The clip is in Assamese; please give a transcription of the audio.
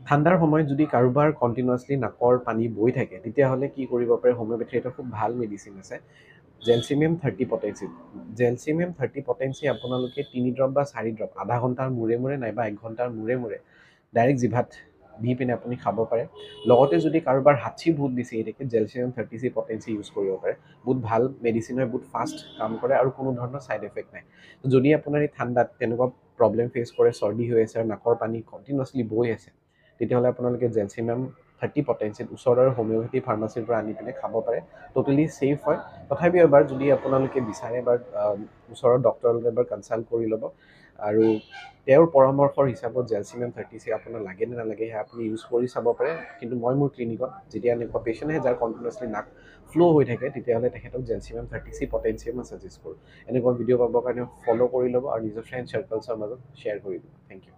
ঠাণ্ডাৰ সময়ত যদি কাৰোবাৰ কণ্টিনিউৱাছলি নাকৰ পানী বৈ থাকে তেতিয়াহ'লে কি কৰিব পাৰে হোমিওপেথিৰ এটা খুব ভাল মেডিচিন আছে জেলচিমিয়াম 30 পটেঞ্চি জেলচিমিয়াম 30 পটেঞ্চি আপোনালোকে 3 ড্ৰপ বা 4 ড্ৰপ আধা ঘণ্টাৰ মূৰে মূৰে নাইবা 1 ঘণ্টাৰ মূৰে মূৰে ডাইৰেক্ট জিভাত দি পিনে আপুনি খাব পাৰে লগতে যদি কাৰোবাৰ হাঁচি বহুত বেছি হৈ থাকে জেলচিমিয়াম 30 পটেঞ্চি ইউজ কৰিব পাৰে বহুত ভাল মেডিচিন হয় বহুত ফাষ্ট কাম কৰে আৰু কোনো ধৰণৰ ছাইড এফেক্ট নাই যদি আপোনাৰ এই ঠাণ্ডাত তেনেকুৱা প্ৰব্লেম ফেচ কৰে চৰ্দি হৈ আছে আৰু নাকৰ পানী কণ্টিনিউৱাছলি বৈ আছে তেতিয়াহ'লে আপোনালোকে জেলচিমিয়াম 30 পটেঞ্চিত ওচৰৰ হোমিওপেথি ফাৰ্মাচীৰ পৰা আনি পিনে খাব পাৰে টোটেলি ছেফ হয় তথাপিও এবাৰ যদি আপোনালোকে বিচাৰে এবাৰ ওচৰৰ ডক্টৰৰ লগত এবাৰ কনচাল্ট কৰি ল'ব আৰু তেওঁৰ পৰামৰ্শৰ হিচাপত জেলচিমিয়াম 30 আপোনাৰ লাগে নে নালাগে সেয়া আপুনি ইউজ কৰি চাব পাৰে কিন্তু মই মোৰ ক্লিনিকত যেতিয়া এনেকুৱা পেচেণ্ট আহে যাৰ কণ্টিনিউৱাছলি নাক ফ্ল' হৈ থাকে তেতিয়াহ'লে তেখেতক জেলচিমিয়াম 30 পটেঞ্চিয়াম মই ছাজেষ্ট কৰোঁ এনেকুৱা ভিডিঅ' পাবৰ কাৰণে ফ'ল' কৰি ল'ব আৰু নিজৰ ফ্ৰেণ্ড চাৰ্কলছৰ মাজত শ্বেয়াৰ কৰি দিব থেংক ইউ